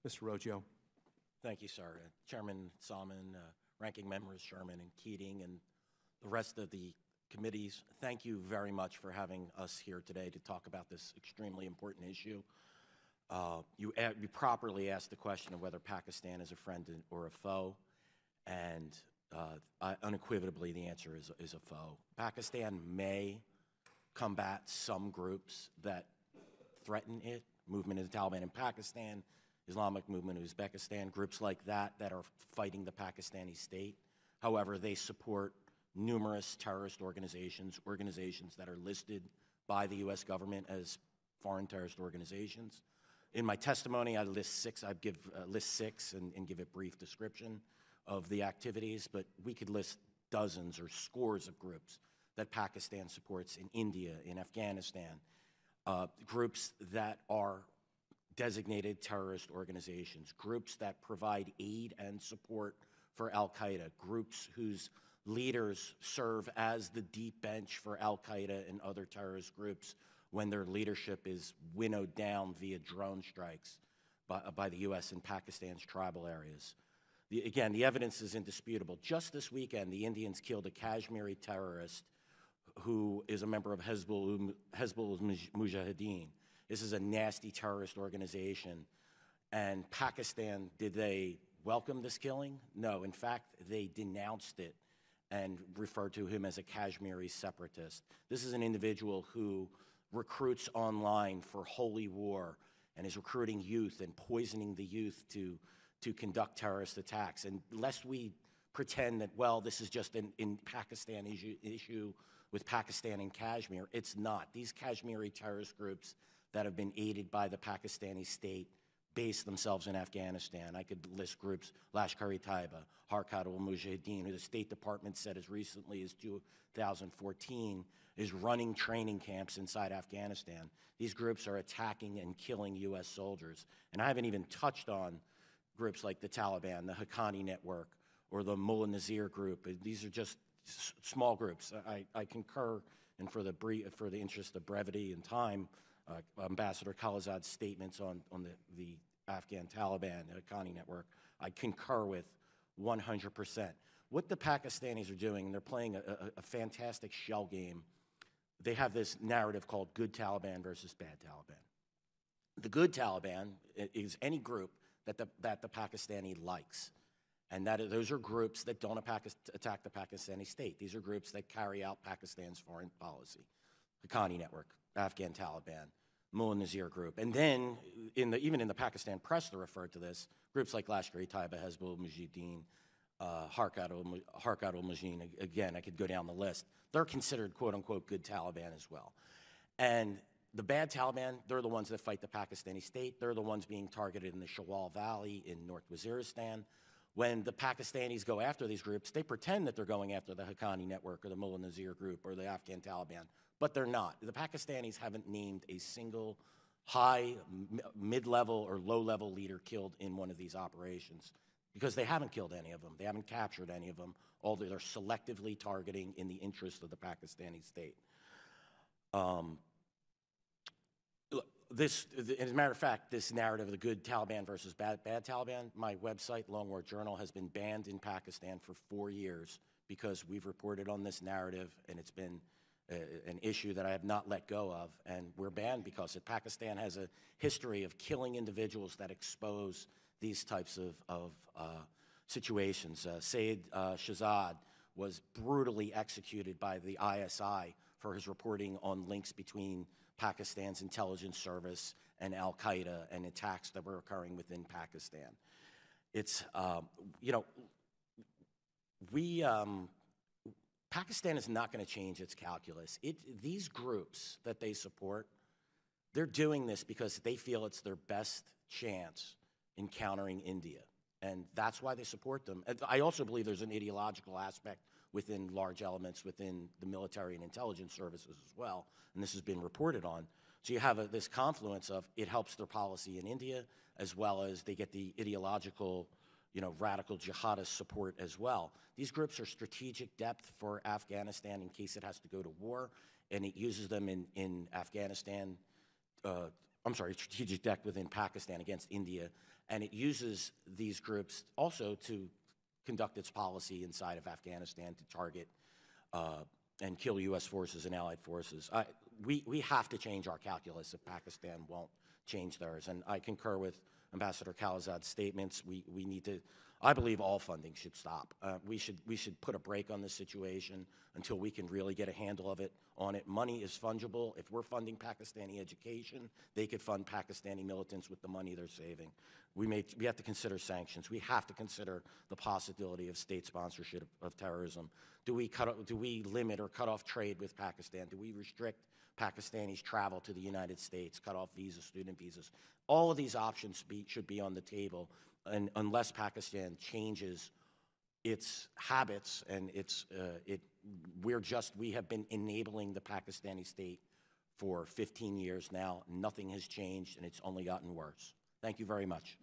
Mr. Roggio. Thank you, sir. Chairman Salmon, Ranking Members Sherman and Keating, and the rest of the committees, thank you very much for having us here today to talk about this extremely important issue. You properly asked the question of whether Pakistan is a friend or a foe, and unequivocally the answer is a foe. Pakistan may combat some groups that threaten it, movement of the Taliban in Pakistan, Islamic movement of Uzbekistan, groups like that are fighting the Pakistani state. However, they support numerous terrorist organizations that are listed by the U.S. government as foreign terrorist organizations. In my testimony, I list six. I list six and give a brief description of the activities, but we could list dozens or scores of groups that Pakistan supports in India, in Afghanistan, groups that are designated terrorist organizations, groups that provide aid and support for al-Qaeda, groups whose leaders serve as the deep bench for al-Qaeda and other terrorist groups when their leadership is winnowed down via drone strikes by the U.S. in Pakistan's tribal areas. Again, the evidence is indisputable. Just this weekend, the Indians killed a Kashmiri terrorist who is a member of Hezbollah Mujahideen. This is a nasty terrorist organization. And Pakistan, did they welcome this killing? No. In fact, they denounced it and referred to him as a Kashmiri separatist. This is an individual who recruits online for holy war and is recruiting youth and poisoning the youth to conduct terrorist attacks. And lest we pretend that, well, this is just an in Pakistan issue with Pakistan and Kashmir, it's not. These Kashmiri terrorist groups that have been aided by the Pakistani state base themselves in Afghanistan. I could list groups, Lashkar-e-Taiba, Harkat-ul-Mujahideen, who the State Department said as recently as 2014 is running training camps inside Afghanistan. These groups are attacking and killing U.S. soldiers. And I haven't even touched on groups like the Taliban, the Haqqani Network, or the Mullah Nazir group. These are just small groups. I concur, and for the interest of brevity and time, Ambassador Khalilzad's statements on the Afghan Taliban, Haqqani Network, I concur with 100%. What the Pakistanis are doing, and they're playing a fantastic shell game. They have this narrative called good Taliban versus bad Taliban. The good Taliban is any group that the Pakistani likes. And those are groups that don't attack the Pakistani state. These are groups that carry out Pakistan's foreign policy. Haqqani Network, Afghan Taliban, Mullah Nazir group. And then, even in the Pakistan press, they referred to this, groups like Lashkar-e-Taiba, Hezbollah Mujahideen, Harkat-ul-Mujahideen, again, I could go down the list. They're considered, quote-unquote, good Taliban as well. And the bad Taliban, they're the ones that fight the Pakistani state. They're the ones being targeted in the Shawal Valley in North Waziristan. When the Pakistanis go after these groups, they pretend that they're going after the Haqqani Network or the Mullah Nazir group or the Afghan Taliban, but they're not. The Pakistanis haven't named a single high, mid-level, or low-level leader killed in one of these operations because they haven't killed any of them. They haven't captured any of them, although they're selectively targeting in the interest of the Pakistani state. As a matter of fact, this narrative of the good Taliban versus bad Taliban, my website, Long War Journal, has been banned in Pakistan for 4 years because we've reported on this narrative, and it's been an issue that I have not let go of. And we're banned because Pakistan has a history of killing individuals that expose these types of situations. Sayyid Shahzad was brutally executed by the ISI for his reporting on links between Pakistan's intelligence service and al-Qaeda and attacks that were occurring within Pakistan. It's, Pakistan is not going to change its calculus. These groups that they support, they're doing this because they feel it's their best chance in countering India. And that's why they support them. I also believe there's an ideological aspect within large elements within the military and intelligence services as well, and this has been reported on. So you have this confluence of it helps their policy in India, as well as they get the ideological, radical jihadist support as well. These groups are strategic depth for Afghanistan in case it has to go to war, and it uses them in Afghanistan, strategic depth within Pakistan against India, and it uses these groups also to conduct its policy inside of Afghanistan to target and kill U.S. forces and allied forces. We have to change our calculus if Pakistan won't change theirs. And I concur with Ambassador Khalilzad's statements. We need to, I believe all funding should stop. We should put a brake on this situation until we can really get a handle on it. Money is fungible. If we're funding Pakistani education, they could fund Pakistani militants with the money they're saving. We have to consider sanctions. We have to consider the possibility of state sponsorship of terrorism. Do we limit or cut off trade with Pakistan? Do we restrict Pakistanis' travel to the United States, cut off visas, student visas? All of these options should be on the table, and unless Pakistan changes its habits and we have been enabling the Pakistani state for 15 years now. Nothing has changed, and it's only gotten worse. Thank you very much.